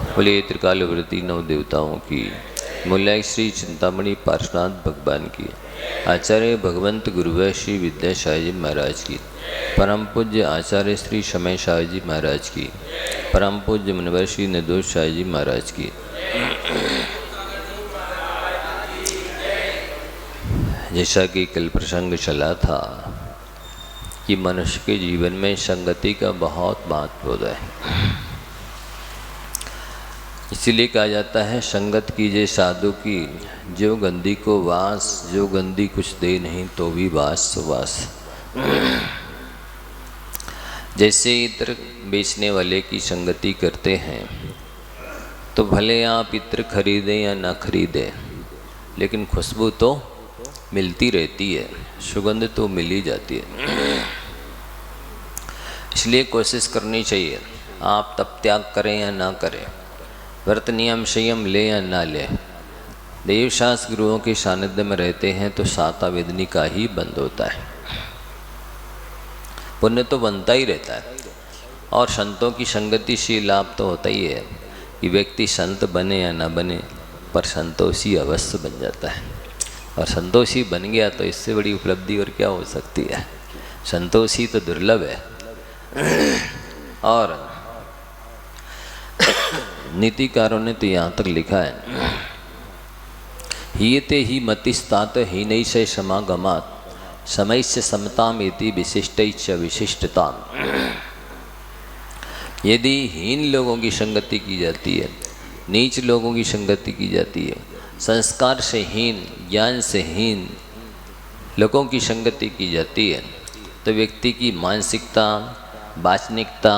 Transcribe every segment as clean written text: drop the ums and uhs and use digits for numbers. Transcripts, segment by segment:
बोलिए त्रिकालवर्ती नव देवताओं की, मूल्य श्री चिंतामणि पार्श्वनाथ भगवान की, आचार्य भगवंत गुरुवर श्री विद्यासाई जी महाराज की, परम पूज्य आचार्य श्री समय शाह जी महाराज की, परम पूज्य मुनिवर श्री निर्दोष शाह जी महाराज की। जैसा कि कल प्रसंग चला था कि मनुष्य के जीवन में संगति का बहुत महत्व होता है। इसीलिए कहा जाता है संगत कीजिए साधु की, जो गंदी को वास, जो गंदी कुछ दे नहीं तो भी वास सुवास। जैसे इत्र बेचने वाले की संगति करते हैं तो भले आप इत्र खरीदें या ना खरीदें, लेकिन खुशबू तो मिलती रहती है, सुगंध तो मिल ही जाती है। इसलिए कोशिश करनी चाहिए, आप तप त्याग करें या ना करें, व्रत नियम संयम ले या ना ले, देवशास्त्र गुरुओं के सानिध्य में रहते हैं तो साता वेदनी का ही बंद होता है, पुण्य तो बनता ही रहता है। और संतों की संगति से लाभ तो होता ही है कि व्यक्ति संत बने या ना बने, पर संतोषी अवश्य बन जाता है। और संतोषी बन गया तो इससे बड़ी उपलब्धि और क्या हो सकती है। संतोषी तो दुर्लभ है। और नीतिकारों ने तो यहाँ तक लिखा है, हीयते ही मतिस्तात हीनई से समागमात समय से समताम इति विशिष्ट विशिष्टता। यदि हीन लोगों की संगति की जाती है, नीच लोगों की संगति की जाती है, संस्कार से हीन, ज्ञान से हीन लोगों की संगति की जाती है, तो व्यक्ति की मानसिकता, वाचनिकता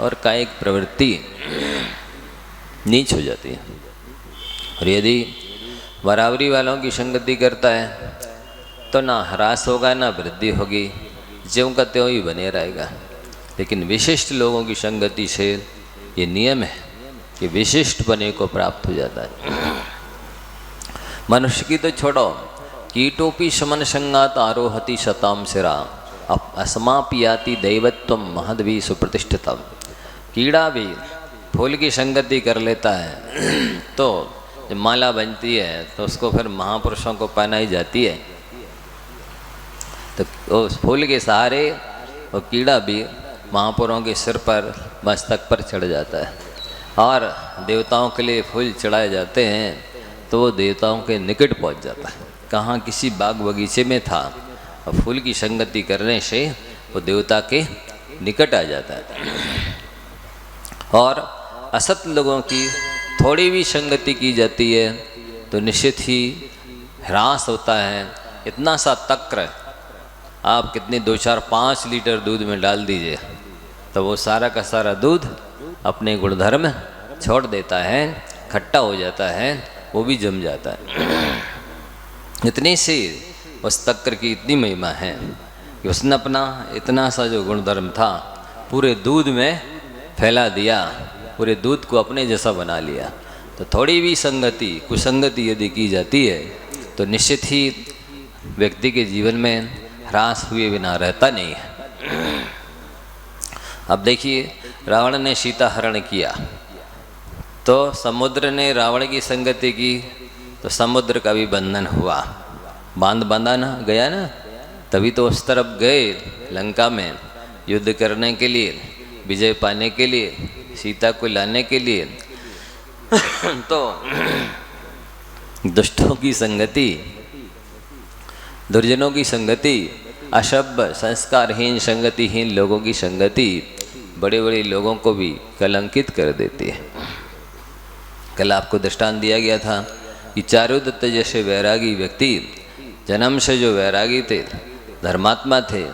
और कायिक प्रवृत्ति नीच हो जाती है। और यदि बराबरी वालों की संगति करता है तो ना ह्रास होगा ना वृद्धि होगी, ज्यों का त्यों ही बने रहेगा। लेकिन विशिष्ट लोगों की संगति से ये नियम है कि विशिष्ट बने को प्राप्त हो जाता है। मनुष्य की तो छोड़ो, कीटोपी समन संगात आरोहति शताम सिरा अस्मापियाति दैवत्वम महद्वी सुप्रतिष्ठितम। कीड़ा भी फूल की संगति कर लेता है तो जब माला बनती है तो उसको फिर महापुरुषों को पहनाई जाती है, तो उस फूल के सहारे वो कीड़ा भी महापुरुषों के सिर पर, मस्तक पर चढ़ जाता है। और देवताओं के लिए फूल चढ़ाए जाते हैं तो वो देवताओं के निकट पहुंच जाता है। कहाँ किसी बाग बगीचे में था और फूल की संगति करने से वो देवता के निकट आ जाता है। और असत लोगों की थोड़ी भी संगति की जाती है तो निश्चित ही ह्रास होता है। इतना सा तक्र आप कितने 2, 4, 5 लीटर दूध में डाल दीजिए तो वो सारा का सारा दूध अपने गुणधर्म छोड़ देता है, खट्टा हो जाता है, वो भी जम जाता है। इतनी सी उस तक्र की इतनी महिमा है कि उसने अपना इतना सा जो गुणधर्म था पूरे दूध में फैला दिया, पूरे दूध को अपने जैसा बना लिया। तो थोड़ी भी संगति, कुसंगति यदि की जाती है तो निश्चित ही व्यक्ति के जीवन में ह्रास हुए बिना रहता नहीं है। अब देखिए, रावण ने सीता हरण किया तो समुद्र ने रावण की संगति की तो समुद्र का भी बंधन हुआ, बांध बांधा ना गया ना, तभी तो उस तरफ गए लंका में युद्ध करने के लिए, विजय पाने के लिए, सीता को लाने के लिए। तो दुष्टों की संगति, दुर्जनों की संगति, अशुभ संस्कारहीन संगतिहीन लोगों की संगति बड़े बड़े लोगों को भी कलंकित कर देती है। कल आपको दृष्टांत दिया गया था कि चारुदत्त जैसे वैरागी व्यक्ति, जन्म से जो वैरागी थे, धर्मात्मा थे,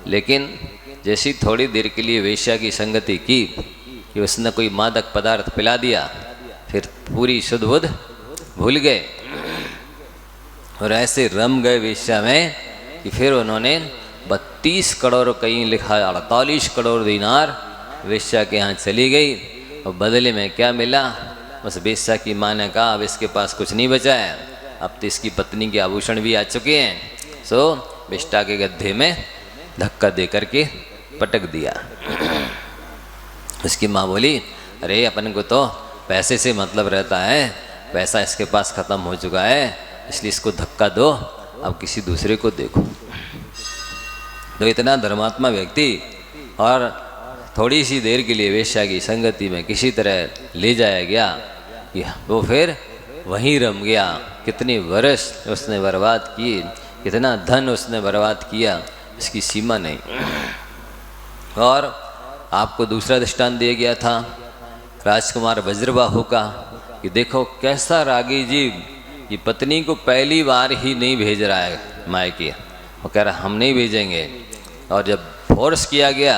लेकिन जैसी थोड़ी देर के लिए वेश्या की संगति की कि उसने कोई मादक पदार्थ पिला दिया, फिर पूरी शुद्ध बुद्ध भूल गए और ऐसे रम गए वेश्या में कि फिर उन्होंने 32 करोड़, कहीं लिखा 48 करोड़ दिनार वेश्या के यहाँ चली गई। और बदले में क्या मिला, बस वेश्या की माँ ने कहा अब इसके पास कुछ नहीं बचा है, अब तो इसकी पत्नी के आभूषण भी आ चुके हैं, सो विष्टा के गड्ढे में धक्का दे करके पटक दिया। उसकी माँ बोली, अरे अपन को तो पैसे से मतलब रहता है, पैसा इसके पास ख़त्म हो चुका है, इसलिए इसको धक्का दो, अब किसी दूसरे को देखो। तो इतना धर्मात्मा व्यक्ति और थोड़ी सी देर के लिए वेश्या की संगति में किसी तरह ले जाया गया कि वो फिर वहीं रम गया। कितने वर्ष उसने बर्बाद किए, कितना धन उसने बर्बाद किया, इसकी सीमा नहीं। और आपको दूसरा दृष्टांत दिया गया था राजकुमार वज्रबाहु का कि देखो कैसा रागी जीव कि पत्नी को पहली बार ही नहीं भेज रहा है मायके, वो कह रहा हम नहीं भेजेंगे। और जब फोर्स किया गया,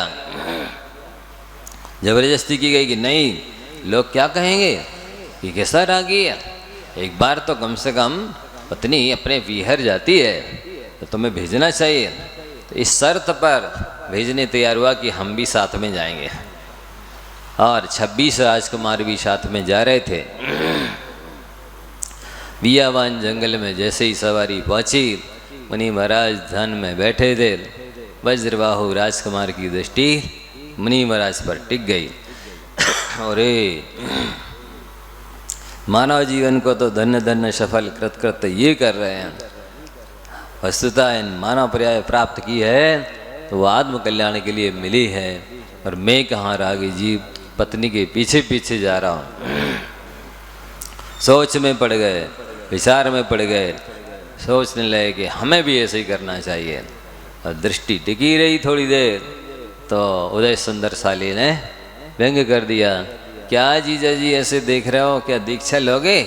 जबरदस्ती की गई कि नहीं, लोग क्या कहेंगे कि कैसा रागी है, एक बार तो कम से कम पत्नी अपने विहर जाती है तो तुम्हें भेजना चाहिए। तो इस शर्त पर भेजने तैयार हुआ कि हम भी साथ में जाएंगे। और 26 राजकुमार भी साथ में जा रहे थे। बियावान जंगल में जैसे ही सवारी पहुंची, मुनि महाराज ध्यान में बैठे थे। वज्रबाहु राजकुमार की दृष्टि मुनि महाराज पर टिक गई। और मानव जीवन को तो धन्य धन्य सफल कृत कृत ये कर रहे हैं। वस्तुतः इन मानव पर्याय प्राप्त की है तो वो आत्म कल्याण के लिए मिली है, और मैं कहाँ रागी जीव पत्नी के पीछे पीछे जा रहा हूँ। सोच में पड़ गए, विचार में पड़ गए, सोचने लगे कि हमें भी ऐसे ही करना चाहिए। और दृष्टि टिकी रही थोड़ी देर तो उदय सुंदर साली ने व्यंग कर दिया, क्या जीजा जी ऐसे देख रहे हो, क्या दीक्षा लोगे?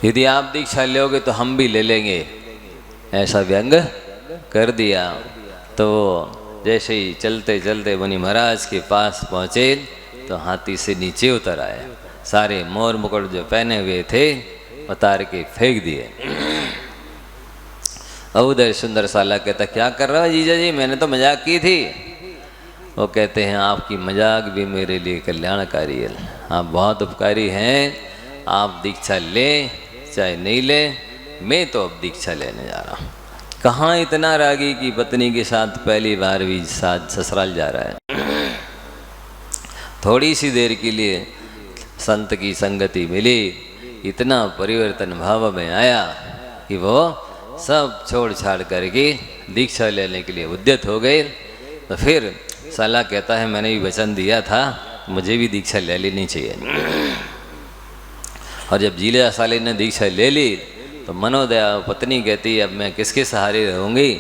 यदि आप दीक्षा लोगे तो हम भी ले लेंगे, ऐसा व्यंग कर दिया। तो जैसे ही चलते चलते मुनि महाराज के पास पहुँचे तो हाथी से नीचे उतर आए। सारे मोर मुकुट जो पहने हुए थे उतार के फेंक दिए। उदय सुंदर साला कहता क्या कर रहा है जीजा जी, मैंने तो मजाक की थी। वो कहते हैं आपकी मजाक भी मेरे लिए कल्याणकारी है, आप बहुत उपकारी हैं। आप दीक्षा लें चाहे नहीं लें, मैं तो अब दीक्षा लेने जा रहा हूँ। कहाँ इतना रागी कि पत्नी के साथ पहली बार भी साथ ससुराल जा रहा है। थोड़ी सी देर के लिए संत की संगति मिली, इतना परिवर्तन भाव में आया कि वो सब छोड़ छाड़ करके दीक्षा लेने के लिए उद्यत हो गए। तो फिर साला कहता है मैंने भी वचन दिया था, मुझे भी दीक्षा ले लेनी चाहिए। और जब जीला साले ने दीक्षा ले ली तो मनोदया पत्नी कहती अब मैं किसके सहारे रहूँगी,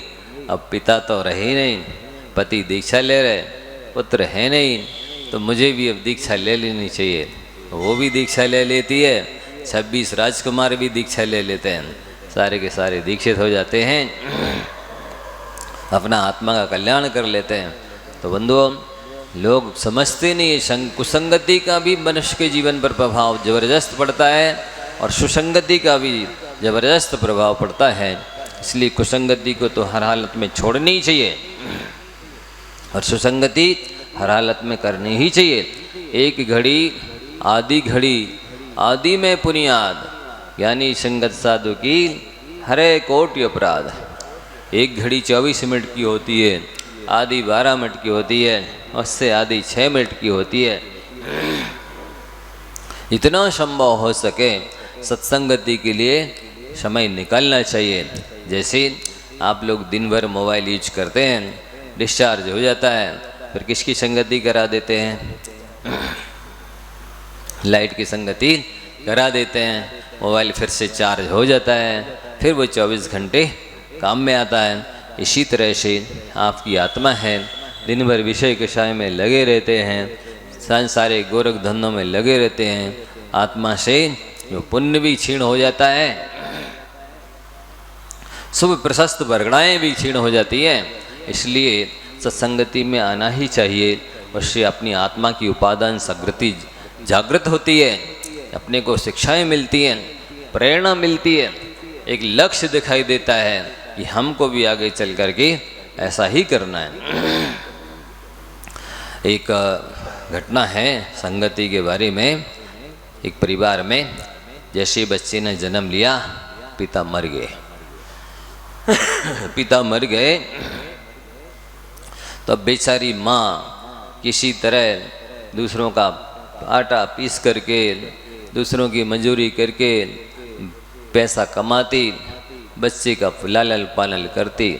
अब पिता तो रहे नहीं, पति दीक्षा ले रहे, पुत्र है नहीं, तो मुझे भी अब दीक्षा ले लेनी चाहिए। वो भी दीक्षा ले लेती है, 26 राजकुमार भी दीक्षा ले लेते हैं, सारे के सारे दीक्षित हो जाते हैं, अपना आत्मा का कल्याण कर लेते हैं। तो बंधुओं, लोग समझते नहीं, कुसंगति का भी मनुष्य के जीवन पर प्रभाव जबरदस्त पड़ता है और सुसंगति का भी जबरदस्त प्रभाव पड़ता है। इसलिए कुसंगति को तो हर हालत में छोड़नी चाहिए और सुसंगति हर हालत में करनी ही चाहिए। एक घड़ी आदि में पुनियाद, यानी संगत साधु की हरे कोटि अपराध। एक घड़ी 24 मिनट की होती है, आदि 12 मिनट की होती है, उससे आदि 6 मिनट की होती है। इतना संभव हो सके सत्संगति के लिए समय निकालना चाहिए। जैसे आप लोग दिन भर मोबाइल यूज करते हैं, डिस्चार्ज हो जाता है, फिर किसकी संगति करा देते हैं? लाइट की संगति करा देते हैं, मोबाइल फिर से चार्ज हो जाता है, फिर वो 24 घंटे काम में आता है। इसी तरह से आपकी आत्मा है, दिन भर विषय कषाय में लगे रहते हैं, संसारे गोरख धंधों में लगे रहते हैं, आत्मा से जो पुण्य भी क्षीण हो जाता है, शुभ प्रशस्त वर्गणाएँ भी क्षीण हो जाती हैं। इसलिए सत्संगति में आना ही चाहिए। उससे अपनी आत्मा की उपादान सकृति जागृत होती है, अपने को शिक्षाएं मिलती हैं, प्रेरणा मिलती है, एक लक्ष्य दिखाई देता है कि हमको भी आगे चल करके ऐसा ही करना है। एक घटना है संगति के बारे में। एक परिवार में जैसे बच्चे ने जन्म लिया, पिता मर गए। पिता मर गए तो बेचारी माँ किसी तरह दूसरों का आटा पीस करके दूसरों की मजदूरी करके पैसा कमाती, बच्चे का लालन पालन करती,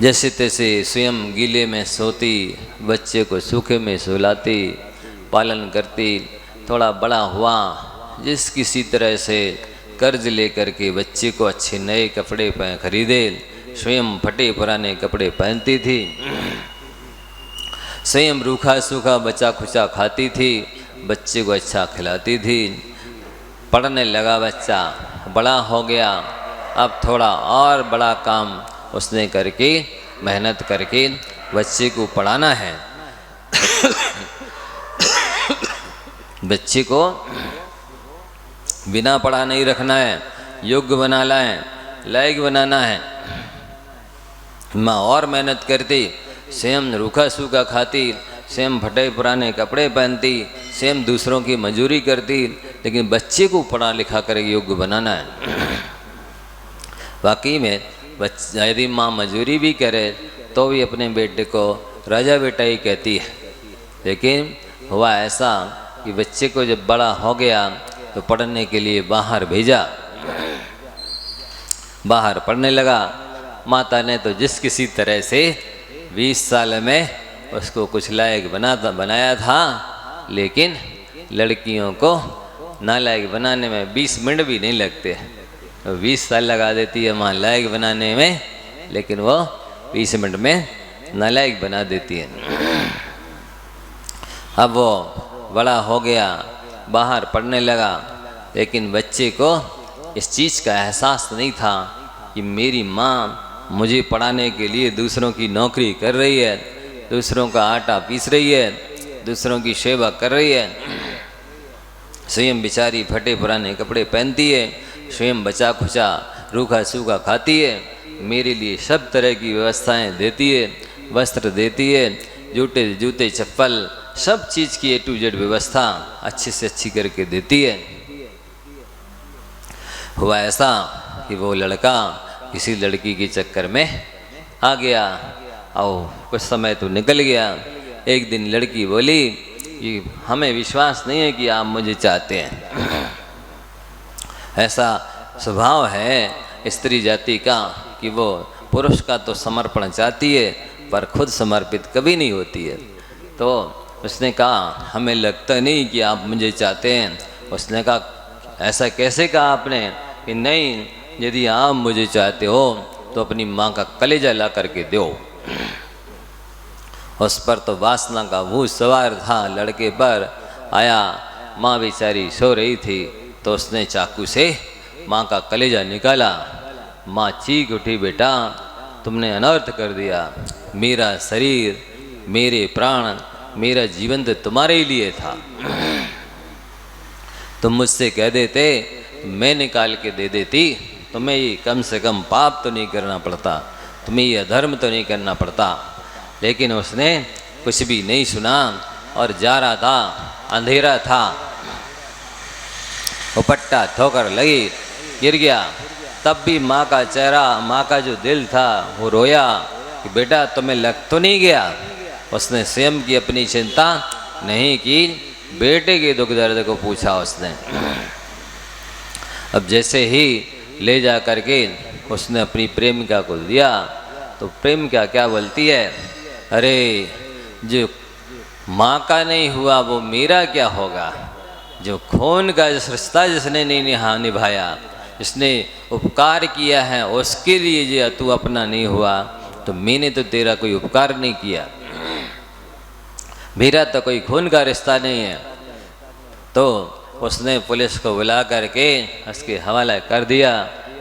जैसे तैसे स्वयं गीले में सोती, बच्चे को सूखे में सुलाती, पालन करती। थोड़ा बड़ा हुआ, जिस किसी तरह से कर्ज लेकर के बच्चे को अच्छे नए कपड़े खरीदे, स्वयं फटे पुराने कपड़े पहनती थी, स्वयं रूखा सूखा बचा खुचा खाती थी, बच्चे को अच्छा खिलाती थी। पढ़ने लगा बच्चा, बड़ा हो गया, अब थोड़ा और बड़ा काम उसने करके मेहनत करके बच्चे को पढ़ाना है। बच्चे को बिना पढ़ा नहीं रखना है, योग्य बनाना है, लायक बनाना है। माँ और मेहनत करती, स्वयं रूखा सूखा खाती, स्वयं फटे पुराने कपड़े पहनती, स्वयं दूसरों की मजदूरी करती, लेकिन बच्चे को पढ़ा लिखा कर योग्य बनाना है। वाकई में यदि माँ मजदूरी भी करे तो भी अपने बेटे को राजा बेटा ही कहती है, लेकिन हुआ ऐसा कि बच्चे को जब बड़ा हो गया तो पढ़ने के लिए बाहर भेजा, बाहर पढ़ने लगा। माता ने तो जिस किसी तरह से 20 साल में उसको कुछ लायक बनाया था, लेकिन लड़कियों को नालायक बनाने में 20 मिनट भी नहीं लगते। 20 साल लगा देती है माँ लायक बनाने में, लेकिन वो 20 मिनट में नालायक बना देती है। अब वो बड़ा हो गया, बाहर पढ़ने लगा, लेकिन बच्चे को इस चीज़ का एहसास नहीं था कि मेरी माँ मुझे पढ़ाने के लिए दूसरों की नौकरी कर रही है, दूसरों का आटा पीस रही है, दूसरों की सेवा कर रही है, स्वयं बेचारी फटे पुराने कपड़े पहनती है, स्वयं बचा खुचा रूखा सूखा खाती है, मेरे लिए सब तरह की व्यवस्थाएं देती है, वस्त्र देती है, जूते चप्पल सब चीज़ की A to Z व्यवस्था अच्छी से अच्छी करके देती है। हुआ ऐसा कि वो लड़का किसी लड़की के चक्कर में आ गया और कुछ समय तो निकल गया। एक दिन लड़की बोली कि हमें विश्वास नहीं है कि आप मुझे चाहते हैं। ऐसा स्वभाव है स्त्री जाति का कि वो पुरुष का तो समर्पण चाहती है पर खुद समर्पित कभी नहीं होती है। तो उसने कहा हमें लगता नहीं कि आप मुझे चाहते हैं। उसने कहा ऐसा कैसे कहा आपने कि नहीं, यदि आप मुझे चाहते हो तो अपनी माँ का कलेजा ला करके दो। उस पर तो वासना का भूत सवार था लड़के पर। आया, माँ बेचारी सो रही थी तो उसने चाकू से माँ का कलेजा निकाला। माँ चीख उठी, बेटा तुमने अनर्थ कर दिया, मेरा शरीर, मेरे प्राण, मेरा जीवन तो तुम्हारे लिए था। तुम मुझसे कह देते मैं निकाल के दे देती, तुम्हें ये कम से कम पाप तो नहीं करना पड़ता, तुम्हें ये अधर्म तो नहीं करना पड़ता। लेकिन उसने कुछ भी नहीं सुना और जा रहा था, अंधेरा था, उपट्टा ठोकर लगी, गिर गया। तब भी माँ का चेहरा, माँ का जो दिल था वो रोया कि बेटा तुम्हें लग तो नहीं गया। उसने स्वयं की अपनी चिंता नहीं की, बेटे के दुख दर्द को पूछा उसने। अब जैसे ही ले जा करके उसने अपनी प्रेमिका को दिया तो प्रेमिका क्या बोलती है, अरे जो माँ का नहीं हुआ वो मेरा क्या होगा। जो खून का रिश्ता जिसने नहीं निभाया, जिसने उपकार किया है उसके लिए जो तू अपना नहीं हुआ तो मैंने तो तेरा कोई उपकार नहीं किया, मेरा तो कोई खून का रिश्ता नहीं है। तो उसने पुलिस को बुला करके उसके हवाला कर दिया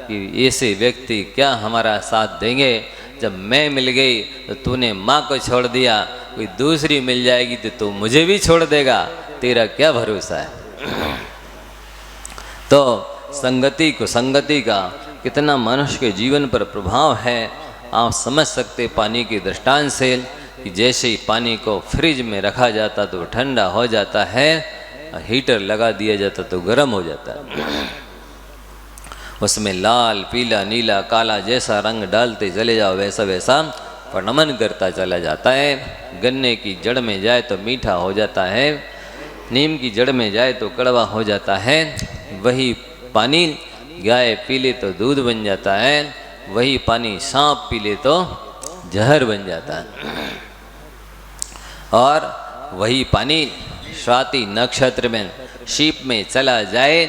कि ऐसे व्यक्ति क्या हमारा साथ देंगे। जब मैं मिल गई तो तूने माँ को छोड़ दिया, कोई दूसरी मिल जाएगी तो तू मुझे भी छोड़ देगा, तेरा क्या भरोसा है। तो संगति को, संगति का कितना मनुष्य के जीवन पर प्रभाव है आप समझ सकते पानी के दृष्टांत से कि जैसे ही पानी को फ्रिज में रखा जाता तो ठंडा हो जाता है, हीटर लगा दिया जाता तो गर्म हो जाता है। उसमें लाल, पीला, नीला, काला जैसा रंग डालते चले जाओ वैसा वैसा नमन करता चला जाता है। गन्ने की जड़ में जाए तो मीठा हो जाता है, नीम की जड़ में जाए तो कड़वा हो जाता है। वही पानी गाय पी ले तो दूध बन जाता है, वही पानी सांप पी ले तो जहर बन जाता है। और वही पानी स्वाति नक्षत्र में शीप में चला जाए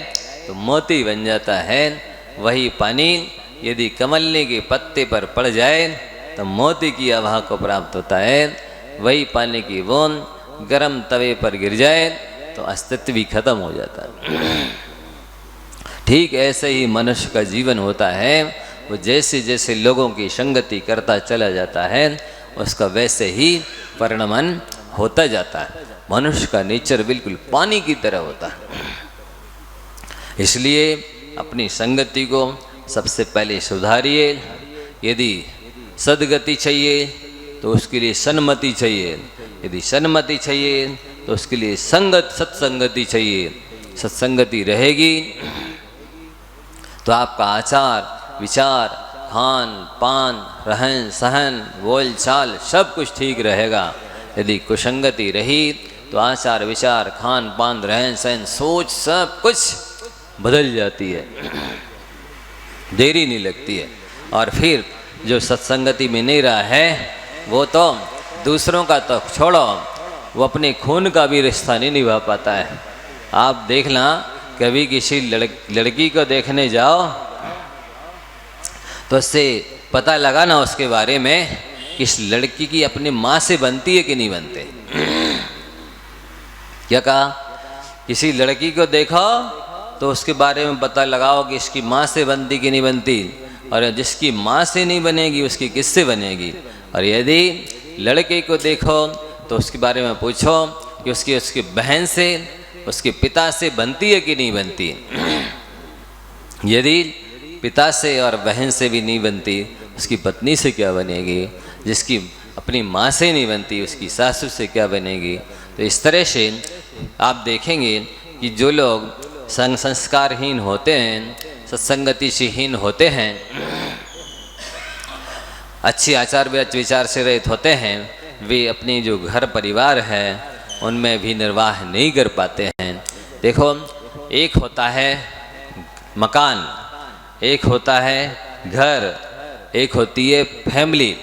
तो मोती बन जाता है। वही पानी यदि कमलनी के पत्ते पर पड़ जाए तो मोती की आभा को प्राप्त होता है। वही पानी की बूंद गर्म तवे पर गिर जाए तो अस्तित्व भी खत्म हो जाता है। ठीक ऐसे ही मनुष्य का जीवन होता है। वो जैसे जैसे लोगों की संगति करता चला जाता है उसका वैसे ही परिणमन होता जाता है। मनुष्य का नेचर बिल्कुल पानी की तरह होता है। इसलिए अपनी संगति को सबसे पहले सुधारिए। यदि सद्गति चाहिए तो उसके लिए सन्मति चाहिए, यदि सन्मति चाहिए तो उसके लिए सत्संगति चाहिए। सत्संगति रहेगी तो आपका आचार विचार खान पान रहन सहन बोल चाल सब कुछ ठीक रहेगा। यदि कुसंगति रही तो आचार विचार खान पान रहन सहन सोच सब कुछ बदल जाती है, देरी नहीं लगती है। और फिर जो सत्संगति में नहीं रहा है वो तो दूसरों का तो छोड़ो, वो अपने खून का भी रिश्ता नहीं निभा पाता है। आप देखना कभी किसी लड़की को देखने जाओ तो उससे पता लगाना उसके बारे में कि इस लड़की की अपनी माँ से बनती है कि नहीं बनते। क्या कहा? किसी लड़की को देखो तो उसके बारे में पता लगाओ कि इसकी माँ से बनती कि नहीं बनती, और जिसकी माँ से नहीं बनेगी उसकी किससे बनेगी। और यदि लड़के को देखो तो उसके बारे में पूछो कि उसकी बहन से उसके पिता से बनती है कि नहीं बनती। यदि पिता से और बहन से भी नहीं बनती उसकी पत्नी से क्या बनेगी, जिसकी अपनी माँ से नहीं बनती उसकी सासू से क्या बनेगी। तो इस तरह से आप देखेंगे कि जो लोग संस्कारहीन होते हैं, सत्संगति से हीन होते हैं, अच्छी आचार विचार से रहित होते हैं, वे अपनी जो घर परिवार है उनमें भी निर्वाह नहीं कर पाते हैं। देखो, एक होता है मकान, एक होता है घर, एक होती है फैमिली।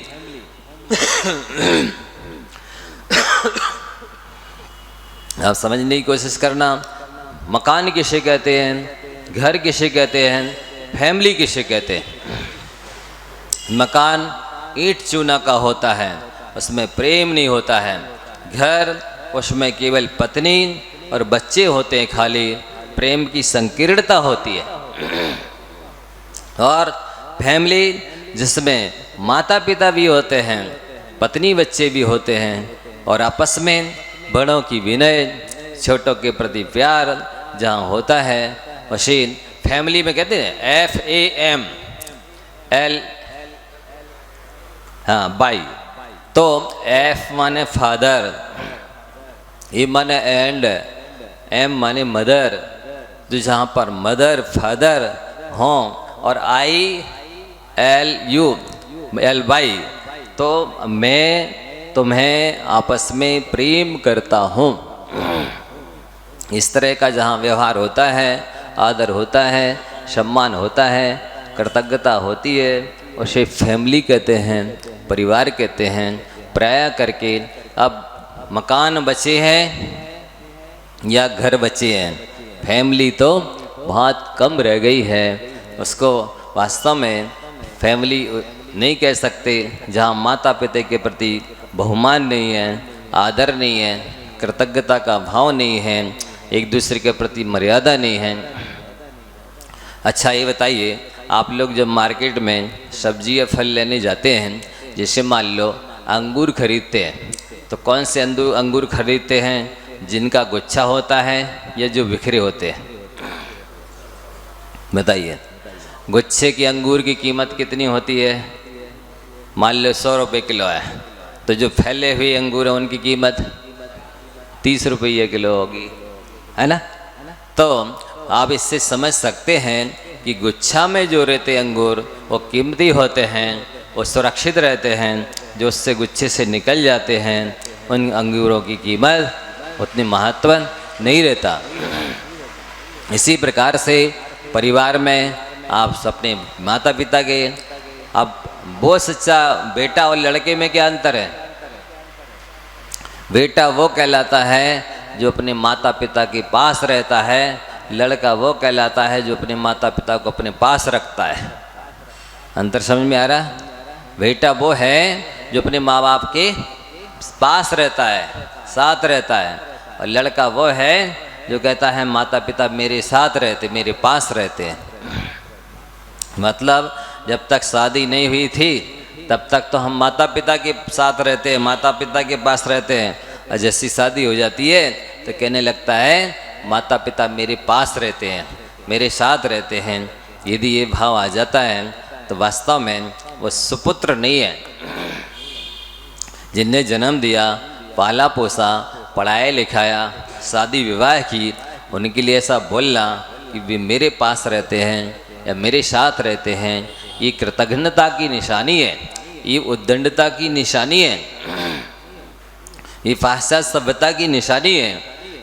आप समझने की कोशिश करना, मकान किसे कहते हैं, घर किसे कहते हैं, फैमिली किसे कहते हैं। मकान ईंट चूना का होता है, उसमें प्रेम नहीं होता है। घर, उसमें केवल पत्नी और बच्चे होते हैं, खाली प्रेम की संकीर्णता होती है। और फैमिली जिसमें माता पिता भी होते हैं, पत्नी बच्चे भी होते हैं, और आपस में बड़ों की विनय, छोटों के प्रति प्यार जहाँ होता है, उसी फैमिली में कहते हैं FAML, हाँ बाई। तो F माने फादर, E माने एंड, M माने मदर। तो जहाँ पर मदर फादर हों और ILU बाई, तो मैं तुम्हें आपस में प्रेम करता हूँ। इस तरह का जहाँ व्यवहार होता है, आदर होता है, सम्मान होता है, कृतज्ञता होती है, उसे फैमिली कहते हैं, परिवार कहते हैं। प्राय करके अब मकान बचे हैं या घर बचे हैं, फैमिली तो बहुत कम रह गई है। उसको वास्तव में फैमिली नहीं कह सकते जहाँ माता पिता के प्रति बहुमान नहीं है, आदर नहीं है, कृतज्ञता का भाव नहीं है, एक दूसरे के प्रति मर्यादा नहीं है। अच्छा ये बताइए, आप लोग जब मार्केट में सब्जी या फल लेने जाते हैं, जैसे मान लो अंगूर खरीदते हैं, तो कौन से अंगूर खरीदते हैं, जिनका गुच्छा होता है या जो बिखरे होते हैं? बताइए, गुच्छे की अंगूर की कीमत कितनी होती है? मान लो 100 रुपये किलो है, तो जो फैले हुए अंगूर हैं उनकी कीमत 30 रुपये किलो होगी, है ना। तो आप इससे समझ सकते हैं कि गुच्छा में जो रहते अंगूर वो कीमती होते हैं, वो सुरक्षित रहते हैं। जो उससे गुच्छे से निकल जाते हैं उन अंगूरों की कीमत उतनी महत्व नहीं रहता। इसी प्रकार से परिवार में आप अपने माता पिता के, अब वो सच्चा बेटा और लड़के में क्या अंतर है? बेटा वो कहलाता है जो अपने माता पिता के पास रहता है, लड़का वो कहलाता है जो अपने माता पिता को अपने पास रखता है। अंतर समझ में आ रहा? बेटा वो है जो अपने माँ बाप के पास रहता है, साथ रहता है, और लड़का वो है जो कहता है माता पिता मेरे साथ रहते, मेरे पास रहते हैं। मतलब जब तक शादी नहीं हुई थी तब तक तो हम माता पिता के साथ रहते हैं, माता पिता के पास रहते हैं, और जैसी शादी हो जाती है तो कहने लगता है माता पिता मेरे पास रहते हैं, मेरे साथ रहते हैं। यदि ये भाव आ जाता है तो वास्तव में वो सुपुत्र नहीं है। जिनने जन्म दिया, पाला पोसा, पढ़ाया लिखाया, शादी विवाह की, उनके लिए ऐसा बोलना कि वे मेरे पास रहते हैं या मेरे साथ रहते हैं, ये कृतज्ञता की निशानी है, ये उद्दंडता की निशानी है, ये पाश्चात्य सभ्यता की निशानी है।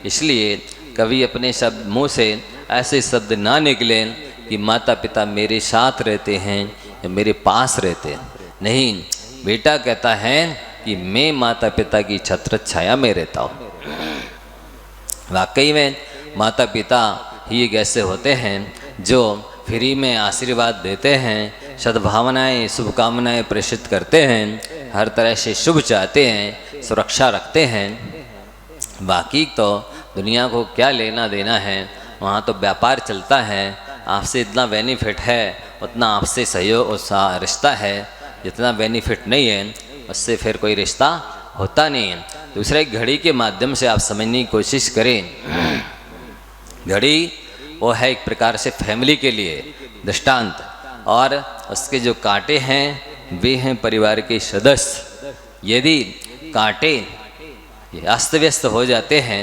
इसलिए कभी अपने शब्द मुँह से ऐसे शब्द ना निकले कि माता पिता मेरे साथ रहते हैं या मेरे पास रहते हैं। नहीं, बेटा कहता है कि मैं माता पिता की छत्र छाया में रहता हूँ। वाकई में माता पिता ही एक ऐसे होते हैं जो फ्री में आशीर्वाद देते हैं, सद्भावनाएं शुभकामनाएं प्रेषित करते हैं, हर तरह से शुभ चाहते हैं, सुरक्षा रखते हैं। बाकी तो दुनिया को क्या लेना देना है, वहाँ तो व्यापार चलता है, आपसे इतना बेनिफिट है उतना आपसे सहयोग रिश्ता है, जितना बेनिफिट नहीं है उससे फिर कोई रिश्ता होता नहीं है। दूसरे घड़ी के माध्यम से आप समझने की कोशिश करें। घड़ी वो है एक प्रकार से फैमिली के लिए दृष्टांत, और उसके जो कांटे हैं वे हैं परिवार के सदस्य। यदि कांटे अस्त व्यस्त हो जाते हैं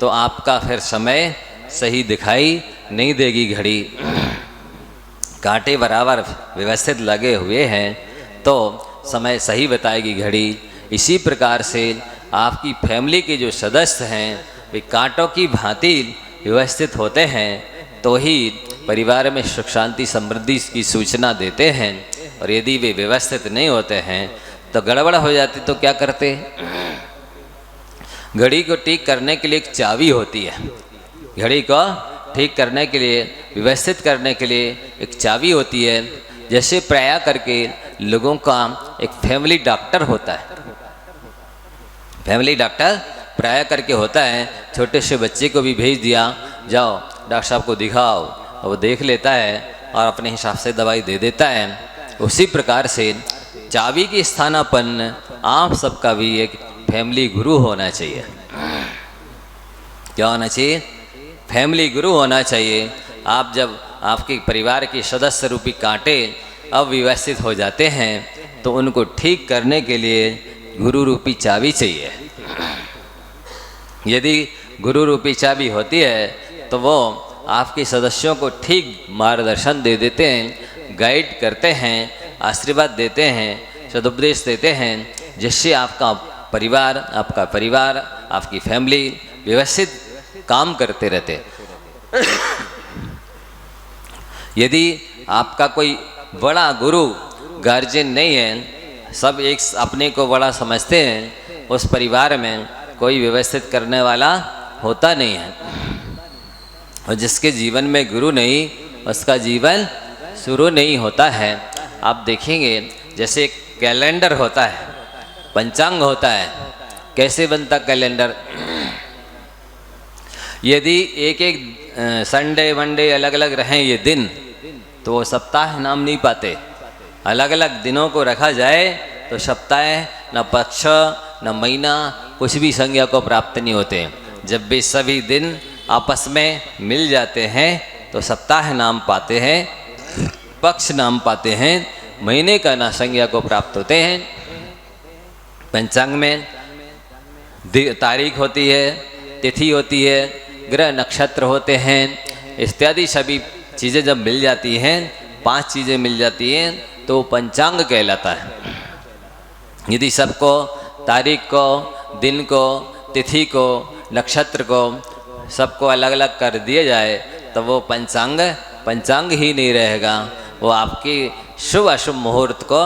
तो आपका फिर समय सही दिखाई नहीं देगी। घड़ी कांटे बराबर व्यवस्थित लगे हुए हैं तो समय सही बताएगी घड़ी। इसी प्रकार से आपकी फैमिली के जो सदस्य हैं वे कांटों की भांति व्यवस्थित होते हैं तो ही परिवार में सुख शांति समृद्धि की सूचना देते हैं। और यदि वे व्यवस्थित नहीं होते हैं तो गड़बड़ हो जाती तो क्या करते? घड़ी को ठीक करने के लिए एक चाबी होती है। घड़ी को ठीक करने के लिए, व्यवस्थित करने के लिए एक चाबी होती है। जैसे प्राय करके लोगों का एक फैमिली डॉक्टर होता है। फैमिली डॉक्टर प्राय करके होता है, छोटे से बच्चे को भी भेज दिया, जाओ डॉक्टर साहब को दिखाओ, और वो देख लेता है और अपने हिसाब से दवाई दे देता है। उसी प्रकार से चाबी के स्थानापन्न आप सबका भी एक फैमिली गुरु होना चाहिए। क्या होना चाहिए? फैमिली गुरु होना चाहिए। आप जब आपके परिवार के सदस्य रूपी कांटे अव्यवस्थित हो जाते हैं तो उनको ठीक करने के लिए गुरु रूपी चाबी चाहिए। यदि गुरु रूपी चाबी होती है तो वो आपके सदस्यों को ठीक मार्गदर्शन दे देते हैं, गाइड करते हैं, आशीर्वाद देते हैं, सदुपदेश देते हैं, जिससे आपका परिवार, आपकी फैमिली व्यवस्थित काम करते रहते। यदि आपका कोई बड़ा गुरु गार्जियन नहीं है, सब एक अपने को बड़ा समझते हैं, उस परिवार में कोई व्यवस्थित करने वाला होता नहीं है। और जिसके जीवन में गुरु नहीं उसका जीवन शुरू नहीं होता है। आप देखेंगे जैसे कैलेंडर होता है, पंचांग होता है, कैसे बनता कैलेंडर? यदि एक एक संडे मंडे अलग अलग रहें ये दिन तो वो सप्ताह नाम नहीं पाते। अलग अलग दिनों को रखा जाए तो सप्ताह न पक्ष न महीना कुछ भी संज्ञा को प्राप्त नहीं होते। जब भी सभी दिन आपस में मिल जाते हैं तो सप्ताह नाम पाते हैं, पक्ष नाम पाते हैं, महीने का ना संज्ञा को प्राप्त होते हैं। पंचांग में तारीख होती है, तिथि होती है, ग्रह नक्षत्र होते हैं, इत्यादि सभी चीज़ें जब मिल जाती हैं, 5 चीज़ें मिल जाती हैं तो पंचांग कहलाता है। यदि सबको तारीख को, दिन को, तिथि को, नक्षत्र को सबको अलग अलग कर दिया जाए तो वो पंचांग ही नहीं रहेगा, वो आपकी शुभ अशुभ मुहूर्त को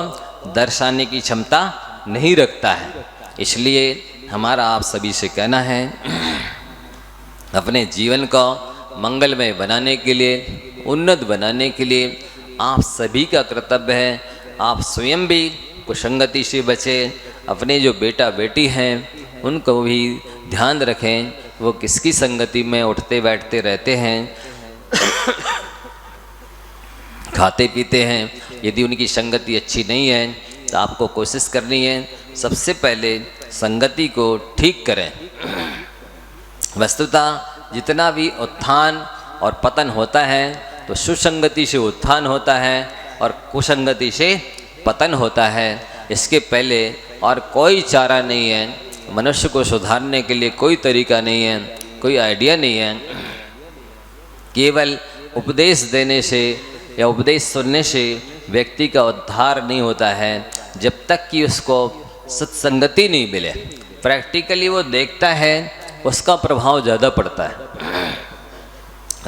दर्शाने की क्षमता नहीं रखता है। इसलिए हमारा आप सभी से कहना है, अपने जीवन को मंगलमय बनाने के लिए, उन्नत बनाने के लिए आप सभी का कर्तव्य है, आप स्वयं भी कुसंगति से बचें, अपने जो बेटा बेटी हैं उनको भी ध्यान रखें, वो किसकी संगति में उठते बैठते रहते हैं, खाते पीते हैं। यदि उनकी संगति अच्छी नहीं है तो आपको कोशिश करनी है सबसे पहले संगति को ठीक करें। वस्तुतः जितना भी उत्थान और पतन होता है तो सुसंगति से उत्थान होता है और कुसंगति से पतन होता है। इसके पहले और कोई चारा नहीं है, मनुष्य को सुधारने के लिए कोई तरीका नहीं है, कोई आइडिया नहीं है। केवल उपदेश देने से या उपदेश सुनने से व्यक्ति का उद्धार नहीं होता है, जब तक कि उसको सत्संगति नहीं मिले। प्रैक्टिकली वो देखता है, उसका प्रभाव ज़्यादा पड़ता है।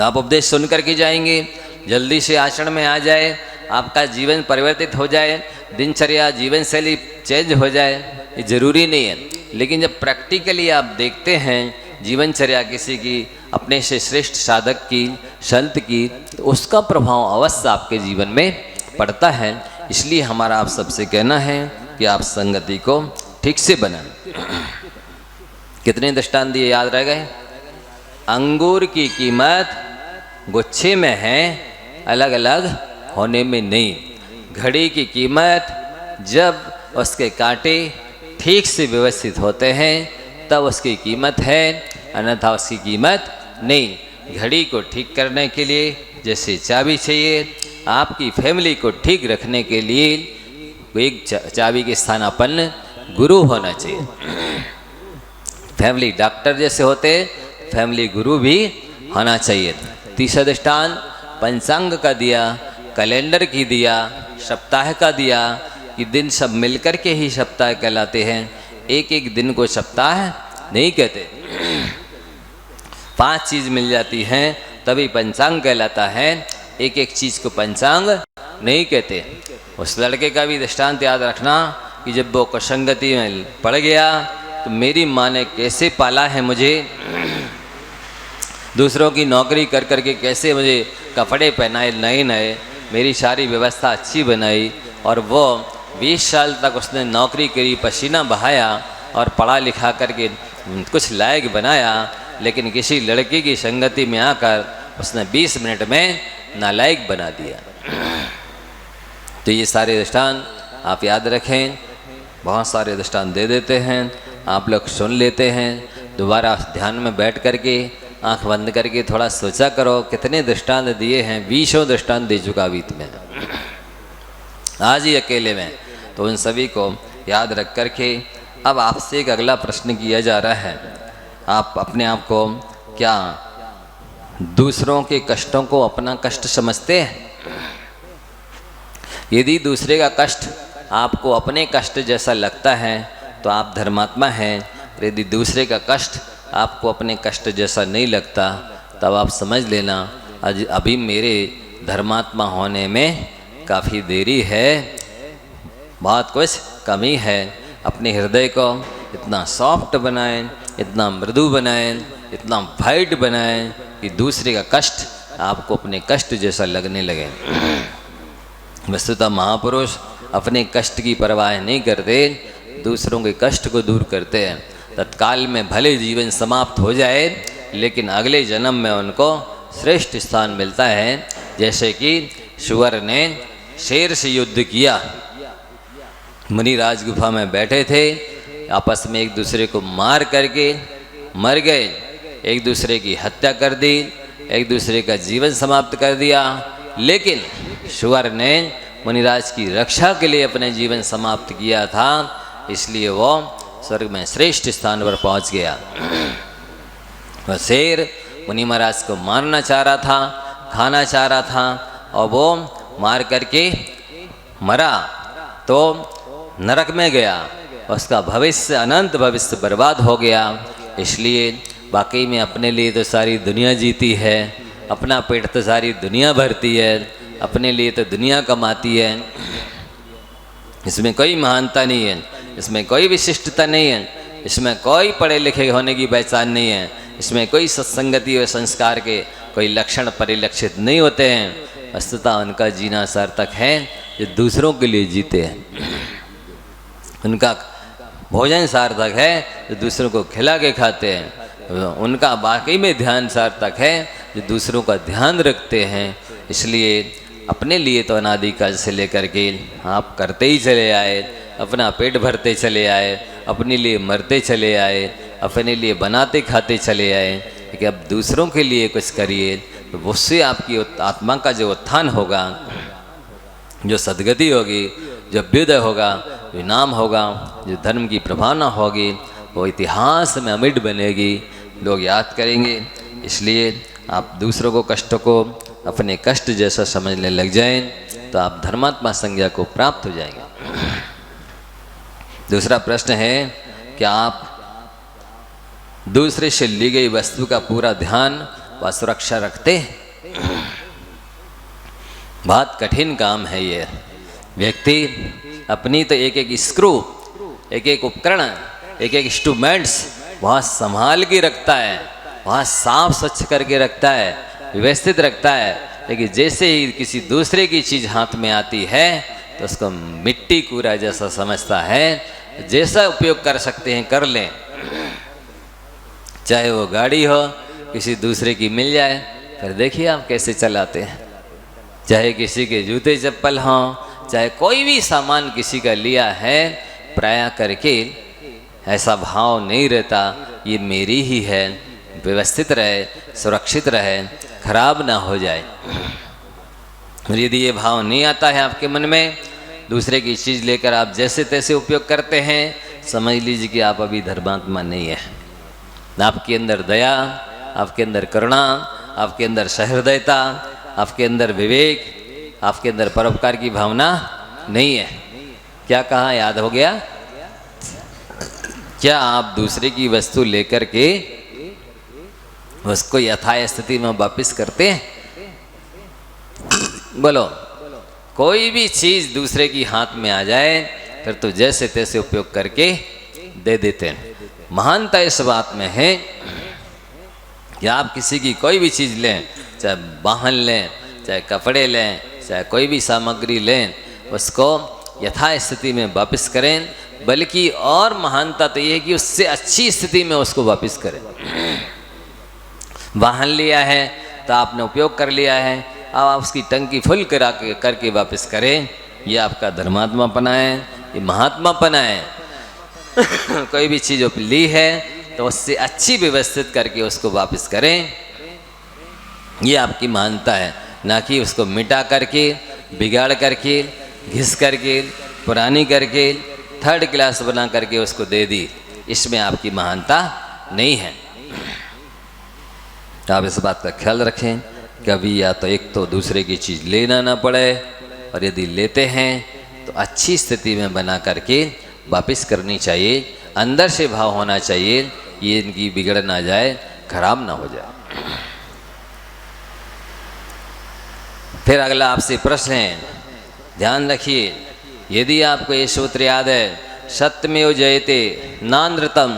आप उपदेश सुन करके जाएंगे, जल्दी से आचरण में आ जाए, आपका जीवन परिवर्तित हो जाए, दिनचर्या जीवन शैली चेंज हो जाए, ये ज़रूरी नहीं है। लेकिन जब प्रैक्टिकली आप देखते हैं जीवनचर्या किसी की, अपने से श्रेष्ठ साधक की, संत की, तो उसका प्रभाव अवश्य आपके जीवन में पड़ता है। इसलिए हमारा आप सबसे कहना है कि आप संगति को ठीक से बनाएं। कितने दृष्टांत दिए याद रह गए? अंगूर की कीमत गुच्छे में है, अलग अलग होने में नहीं। घड़ी की कीमत जब उसके कांटे ठीक से व्यवस्थित होते हैं तब उसकी कीमत है, अन्यथा उसकी कीमत नहीं। घड़ी को ठीक करने के लिए जैसे चाबी चाहिए, आपकी फैमिली को ठीक रखने के लिए एक चाबी के स्थानापन्न गुरु होना चाहिए। फैमिली डॉक्टर जैसे होते, फैमिली गुरु भी होना चाहिए। तीसरा दृष्टांत पंचांग का दिया, कैलेंडर की दिया, सप्ताह का दिया कि दिन सब मिलकर के ही सप्ताह कहलाते हैं। एक एक दिन को सप्ताह नहीं कहते। 5 चीज़ मिल जाती हैं तभी पंचांग कहलाता है, एक एक चीज़ को पंचांग नहीं कहते। उस लड़के का भी दृष्टांत याद रखना कि जब वो कुसंगति में पड़ गया तो मेरी माँ ने कैसे पाला है मुझे, दूसरों की नौकरी कर करके कैसे मुझे कपड़े पहनाए नए नए, मेरी सारी व्यवस्था अच्छी बनाई, और वो 20 साल तक उसने नौकरी करी, पसीना बहाया और पढ़ा लिखा करके कुछ लायक बनाया, लेकिन किसी लड़की की संगति में आकर उसने 20 मिनट में नालायक बना दिया। तो ये सारे दृष्टांत आप याद रखें। बहुत सारे दृष्टांत दे देते हैं, आप लोग सुन लेते हैं, दोबारा ध्यान में बैठ करके आंख बंद करके थोड़ा सोचा करो कितने दृष्टांत दिए हैं। 20 दृष्टांत दे चुका बीत में, आज ही अकेले में। तो उन सभी को याद रख करके अब आपसे एक अगला प्रश्न किया जा रहा है, आप अपने आप को क्या दूसरों के कष्टों को अपना कष्ट समझते हैं? यदि दूसरे का कष्ट आपको अपने कष्ट जैसा लगता है तो आप धर्मात्मा हैं। यदि दूसरे का कष्ट आपको अपने कष्ट जैसा नहीं लगता तब आप समझ लेना अभी मेरे धर्मात्मा होने में काफ़ी देरी है, बहुत कुछ कमी है। अपने हृदय को इतना सॉफ्ट बनाएं, इतना मृदु बनाएं, इतना वाइट बनाएं कि दूसरे का कष्ट आपको अपने कष्ट जैसा लगने लगे। वस्तुतः महापुरुष अपने कष्ट की परवाह नहीं करते, दूसरों के कष्ट को दूर करते हैं। तत्काल में भले जीवन समाप्त हो जाए लेकिन अगले जन्म में उनको श्रेष्ठ स्थान मिलता है। जैसे कि सुअर ने शेर से युद्ध किया, मुनिराज गुफा में बैठे थे, आपस में एक दूसरे को मार करके मर गए, एक दूसरे की हत्या कर दी, एक दूसरे का जीवन समाप्त कर दिया। लेकिन सुअर ने मुनिराज की रक्षा के लिए अपने जीवन समाप्त किया था, इसलिए वो स्वर्ग में श्रेष्ठ स्थान पर पहुंच गया। वह शेर मुनि महाराज को मारना चाह रहा था, खाना चाह रहा था, और वो मार करके मरा तो नरक में गया। उसका भविष्य, अनंत भविष्य बर्बाद हो गया। इसलिए वाकई में अपने लिए तो सारी दुनिया जीती है, अपना पेट तो सारी दुनिया भरती है, अपने लिए तो दुनिया कमाती है। इसमें कोई महानता नहीं है, इसमें कोई विशिष्टता नहीं है, इसमें कोई पढ़े लिखे होने की पहचान नहीं है, इसमें कोई सत्संगति और संस्कार के कोई लक्षण परिलक्षित नहीं होते हैं। वस्तुतः उनका जीना सार्थक है जो दूसरों के लिए जीते हैं। उनका भोजन सार्थक है जो दूसरों को खिला के खाते हैं। उनका वाकई में ध्यान सार्थक है जो दूसरों का ध्यान रखते हैं। इसलिए अपने लिए तो अनादिकाल से लेकर के आप करते ही चले आए, अपना पेट भरते चले आए, अपने लिए मरते चले आए, अपने लिए बनाते खाते चले आए। लेकिन अब दूसरों के लिए कुछ करिए तो उससे आपकी आत्मा का जो उत्थान होगा, जो सद्गति होगी, जो अभ्युदय होगा, जो नाम होगा, जो धर्म की प्रभावना होगी, वो इतिहास में अमिट बनेगी, लोग याद करेंगे। इसलिए आप दूसरों को कष्ट को अपने कष्ट जैसा समझने लग जाएं तो आप धर्मात्मा संज्ञा को प्राप्त हो जाएंगे। दूसरा प्रश्न है कि आप दूसरे से ली गई वस्तु का पूरा ध्यान व सुरक्षा रखते हैं? बहुत कठिन काम है ये। व्यक्ति अपनी तो एक एक स्क्रू, एक एक उपकरण, एक एक इंस्ट्रूमेंट्स बहुत संभाल के रखता है, बहुत साफ स्वच्छ करके रखता है, व्यवस्थित रखता है। लेकिन जैसे ही किसी दूसरे की चीज़ हाथ में आती है तो उसको मिट्टी कूड़ा जैसा समझता है। जैसा उपयोग कर सकते हैं कर लें, चाहे वो गाड़ी हो किसी दूसरे की मिल जाए, फिर देखिए आप कैसे चलाते हैं। चाहे किसी के जूते चप्पल हों, चाहे कोई भी सामान किसी का लिया है, प्राय करके ऐसा भाव नहीं रहता ये मेरी ही है, व्यवस्थित रहे, सुरक्षित रहे, खराब ना हो जाए। यदि ये भाव नहीं आता है आपके मन में, दूसरे की चीज़ लेकर आप जैसे तैसे उपयोग करते हैं, समझ लीजिए कि आप अभी धर्मात्मा नहीं है। आपके अंदर दया, आपके अंदर करुणा, आपके अंदर सहृदयता, आपके अंदर विवेक, आपके अंदर परोपकार की भावना नहीं है। क्या कहा, याद हो गया? क्या आप दूसरे की वस्तु लेकर के उसको यथास्थिति में वापिस करते हैं? बोलो, कोई भी चीज दूसरे की हाथ में आ जाए फिर तो जैसे तैसे उपयोग करके दे देते हैं। महानता इस बात में है कि आप किसी की कोई भी चीज लें, चाहे वाहन लें, चाहे कपड़े लें, चाहे कोई भी सामग्री लें, उसको यथास्थिति में वापस करें। बल्कि और महानता तो ये है कि उससे अच्छी स्थिति में उसको वापस करें। वाहन लिया है तो आपने उपयोग कर लिया है, अब आप उसकी टंकी फुल करके वापस करें। ये आपका धर्मात्मापना है, ये महात्मापना है। कोई भी चीज़ ली है तो उससे अच्छी व्यवस्थित करके उसको वापस करें, ये आपकी महानता है। ना कि उसको मिटा करके, बिगाड़ करके, घिस करके, पुरानी करके, थर्ड क्लास बना करके उसको दे दी, इसमें आपकी महानता नहीं है। आप इस बात का ख्याल रखें, कभी या तो एक तो दूसरे की चीज़ लेना ना पड़े, और यदि लेते हैं तो अच्छी स्थिति में बना करके वापस करनी चाहिए। अंदर से भाव होना चाहिए, ये इनकी बिगड़ ना जाए, खराब ना हो जाए। फिर अगला आपसे प्रश्न है, ध्यान रखिए, यदि आपको ये सूत्र याद है, सत्यमेव जयते नानृतम,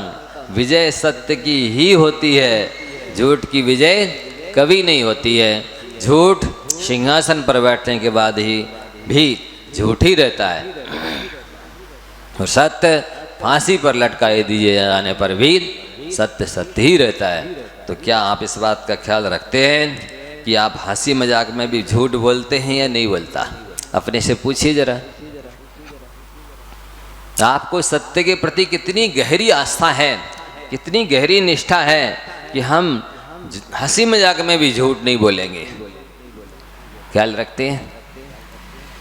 विजय सत्य की ही होती है, झूठ की विजय कभी नहीं होती है। झूठ सिंहासन पर बैठने के बाद ही भी झूठ ही रहता है, और सत्य फांसी पर लटकाए दिए जाने पर भी सत्य सत्य ही रहता है। तो क्या आप इस बात का ख्याल रखते हैं कि आप हंसी मजाक में भी झूठ बोलते हैं या नहीं बोलता? अपने से पूछिए जरा, आपको सत्य के प्रति कितनी गहरी आस्था है, कितनी गहरी निष्ठा है कि हम हंसी मजाक में भी झूठ नहीं बोलेंगे? ख्याल रखते हैं?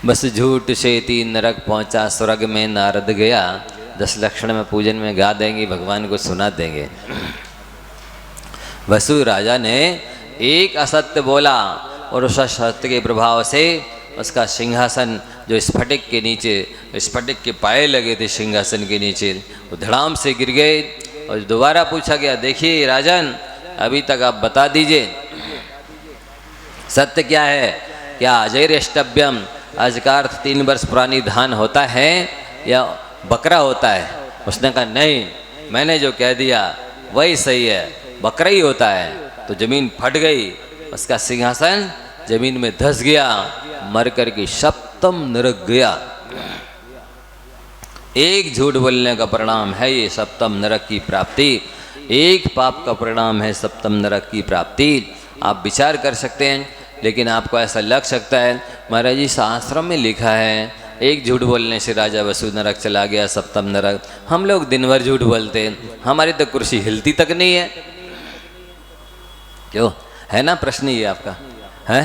बस झूठ से 3 नरक पहुंचा, स्वर्ग में नारद गया, 10 लक्षण में पूजन में गा देंगे, भगवान को सुना देंगे। वसु राजा ने एक असत्य बोला और उस असत्य के प्रभाव से उसका सिंहासन जो स्फटिक के नीचे, स्फटिक के पाए लगे थे सिंहासन के नीचे, वो धड़ाम से गिर गए। और दोबारा पूछा गया, देखिए राजन, अभी तक आप बता दीजिए सत्य क्या है, क्या अजैरेष्टव्यम, आज का अर्थ 3 वर्ष पुरानी धान होता है या बकरा होता है? उसने कहा नहीं, मैंने जो कह दिया वही सही है, बकरा ही होता है। तो जमीन फट गई, उसका सिंहासन जमीन में धंस गया, मर कर के सप्तम नरक गया। एक झूठ बोलने का परिणाम है ये सप्तम नरक की प्राप्ति, एक पाप का परिणाम है सप्तम नरक की प्राप्ति। आप विचार कर सकते हैं, लेकिन आपको ऐसा लग सकता है महाराज जी शास्त्रों में लिखा है एक झूठ बोलने से राजा वसु नरक चला गया, सप्तम नरक। हम लोग दिन भर झूठ बोलते हैं, हमारी तो कुर्सी हिलती तक नहीं है। क्यों है ना प्रश्न ये आपका है?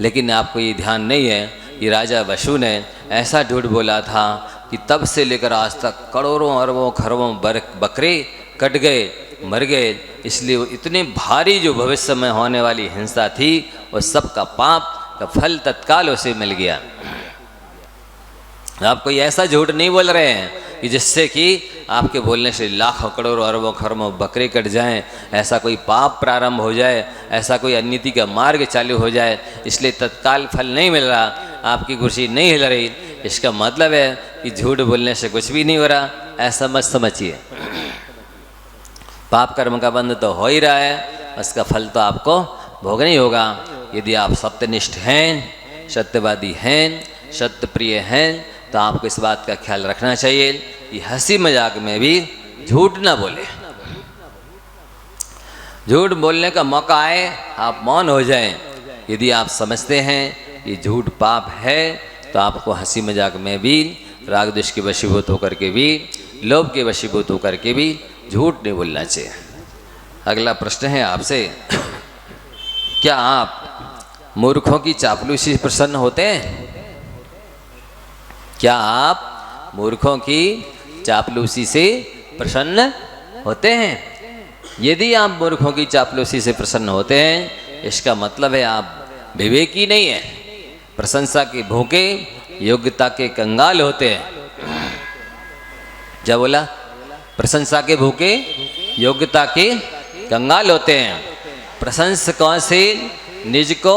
लेकिन आपको ये ध्यान नहीं है कि राजा वसु ने ऐसा झूठ बोला था कि तब से लेकर आज तक करोड़ों अरबों खरबों बकरे कट गए, मर गए। इसलिए वो इतने भारी जो भविष्य में होने वाली हिंसा थी, वो सब का पाप का फल तत्काल उसे मिल गया। आप कोई ऐसा झूठ नहीं बोल रहे हैं कि जिससे कि आपके बोलने से लाखों करोड़ों अरबों खरबों बकरे कट जाएं, ऐसा कोई पाप प्रारंभ हो जाए, ऐसा कोई अनिति का मार्ग चालू हो जाए, इसलिए तत्काल फल नहीं मिल रहा, आपकी कुर्सी नहीं हिल रही। इसका मतलब है कि झूठ बोलने से कुछ भी नहीं हो रहा, ऐसा मत समझिए। पाप कर्म का बंध तो हो ही रहा है, उसका फल तो आपको भोगना ही होगा। यदि आप सत्यनिष्ठ हैं, सत्यवादी हैं, सत्यप्रिय हैं, तो आपको इस बात का ख्याल रखना चाहिए कि हंसी मजाक में भी झूठ ना बोले। झूठ बोलने का मौका आए आप मौन हो जाएं। यदि आप समझते हैं कि झूठ पाप है, तो आपको हंसी मजाक में भी, राग द्वेष के वशीभूत होकर के भी, लोभ के वशीभूत होकर के भी झूठ नहीं बोलना चाहिए। अगला प्रश्न है आपसे, क्या आप मूर्खों की चापलूसी से प्रसन्न होते हैं? क्या आप मूर्खों की चापलूसी से प्रसन्न होते हैं? यदि आप मूर्खों की चापलूसी से प्रसन्न होते हैं, इसका मतलब है आप विवेकी नहीं है, प्रशंसा के भूखे, योग्यता के कंगाल होते हैं। क्या बोला? प्रशंसा के भूखे, योग्यता के कंगाल होते हैं। प्रशंसकों से निज को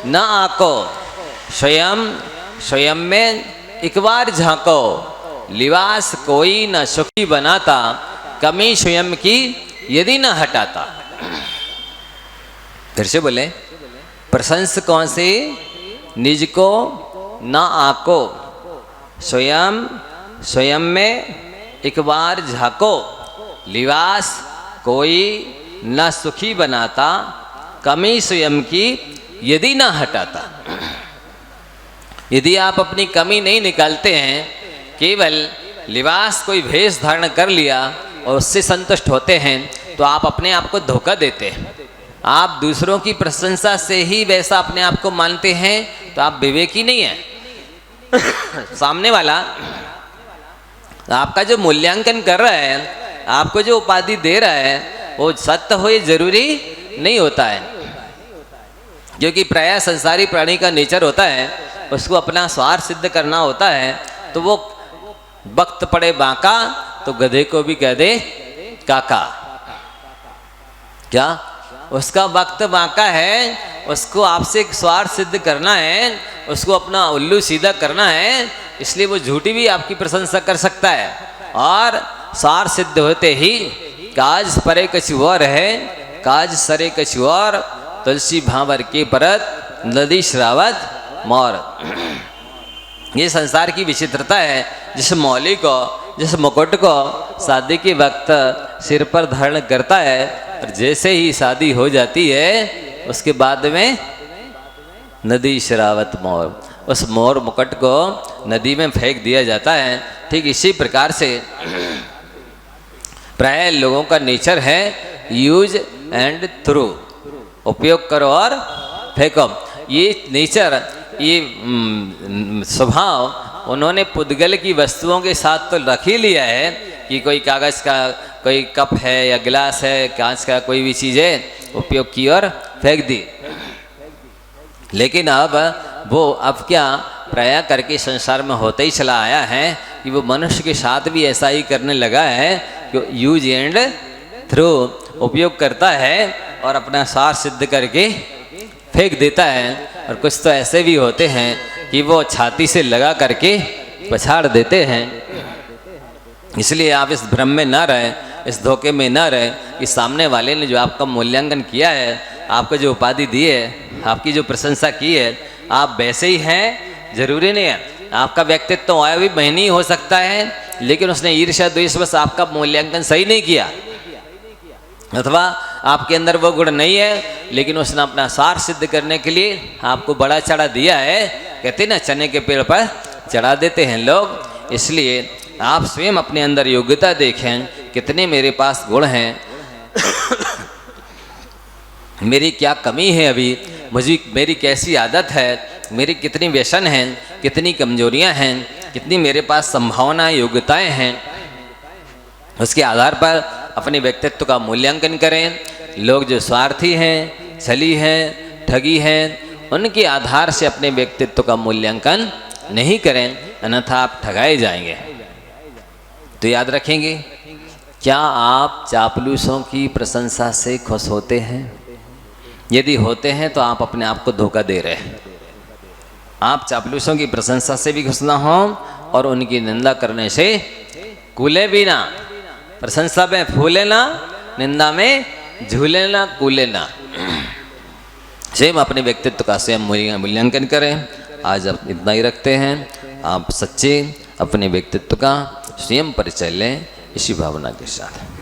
न आको, स्वयं में एक बार झांको, लिबास कोई न सुखी बनाता, कमी स्वयं की यदि न हटाता। फिर से बोले, प्रशंसकों से निज को न आको, स्वयं में एक बार झांको, लिबास कोई न सुखी बनाता, कमी स्वयं की यदि न हटाता। यदि आप अपनी कमी नहीं निकालते हैं, केवल लिबास कोई वेश धारण कर लिया और उससे संतुष्ट होते हैं, तो आप अपने आप को धोखा देते हैं। आप दूसरों की प्रशंसा से ही वैसा अपने आप को मानते हैं, तो आप विवेकी नहीं हैं। सामने वाला आपका जो मूल्यांकन कर रहा है, आपको जो उपाधि दे रहा है, वो सत्य हो ये जरूरी नहीं होता है। क्योंकि प्रायः संसारी प्राणी का नेचर होता है, उसको अपना स्वार्थ सिद्ध करना होता है। तो वो वक्त पड़े बांका तो गधे को भी कह दे काका। क्या उसका वक्त बांका है, उसको आपसे एक स्वार्थ सिद्ध करना है, उसको अपना उल्लू सीधा करना है, इसलिए वो झूठी भी आपकी प्रशंसा कर सकता है। और स्वार्थ सिद्ध होते ही काज परे कछु और है, काज सरे कछु और, तुलसी भांवर के परत नदी श्रावत मोर। ये संसार की विचित्रता है। जिस मौली को, जिस मुकुट को शादी के वक्त सिर पर धारण करता है, और जैसे ही शादी हो जाती है, उसके बाद में नदी शरावत मोर, उस मोर मुकुट को नदी में फेंक दिया जाता है। ठीक इसी प्रकार से प्राय लोगों का नेचर है यूज एंड थ्रू, उपयोग करो और फेंको। ये नेचर, ये स्वभाव उन्होंने पुद्गल की वस्तुओं के साथ तो रख ही लिया है कि कोई कागज़ का कोई कप है या गिलास है, कांच का कोई भी चीज़ है, उपयोग की और फेंक दी। लेकिन अब वो अब क्या प्राय करके संसार में होते ही चला आया है कि वो मनुष्य के साथ भी ऐसा ही करने लगा है कि यूज एंड थ्रो, उपयोग करता है और अपना सार सिद्ध करके फेंक देता है। और कुछ तो ऐसे भी होते हैं कि वो छाती से लगा करके पछाड़ देते हैं। इसलिए आप इस भ्रम में ना रहें, इस धोखे में ना रहें कि सामने वाले ने जो आपका मूल्यांकन किया है, आपको जो उपाधि दी है, आपकी जो प्रशंसा की है, आप वैसे ही हैं जरूरी नहीं है। आपका व्यक्तित्व तो आया भी नहीं हो सकता है, लेकिन उसने ईर्ष्या द्वेष बस आपका मूल्यांकन सही नहीं किया, अथवा आपके अंदर वो गुण नहीं है, लेकिन उसने अपना सार सिद्ध करने के लिए आपको बड़ा चढ़ा दिया है। कहते ना चने के पेड़ पर चढ़ा देते हैं लोग। इसलिए आप स्वयं अपने अंदर योग्यता देखें, कितने मेरे पास गुण हैं, मेरी क्या कमी है, अभी मेरी कैसी आदत है, मेरी कितनी व्यसन हैं, कितनी कमजोरियां हैं, कितनी मेरे पास संभावनाएं योग्यताएं हैं। उसके आधार पर अपने व्यक्तित्व का मूल्यांकन करें। लोग जो स्वार्थी हैं, छली हैं, ठगी हैं, उनके आधार से अपने व्यक्तित्व का मूल्यांकन नहीं करें, अन्यथा आप ठगाए जाएंगे। तो याद रखेंगे, क्या आप चापलूसों की प्रशंसा से खुश होते हैं? यदि होते हैं तो आप अपने आप को धोखा दे रहे हैं। आप चापलूसों की प्रशंसा से भी खुश ना हो और उनकी निंदा करने से कूले भी ना। प्रशंसा में फूले ना, निंदा में झूले ना, कूले ना। स्वयं अपने व्यक्तित्व का स्वयं मूल्यांकन करें। आज आप इतना ही रखते हैं। आप सच्चे अपने व्यक्तित्व का स्वयं परिचय लें इसी भावना के साथ।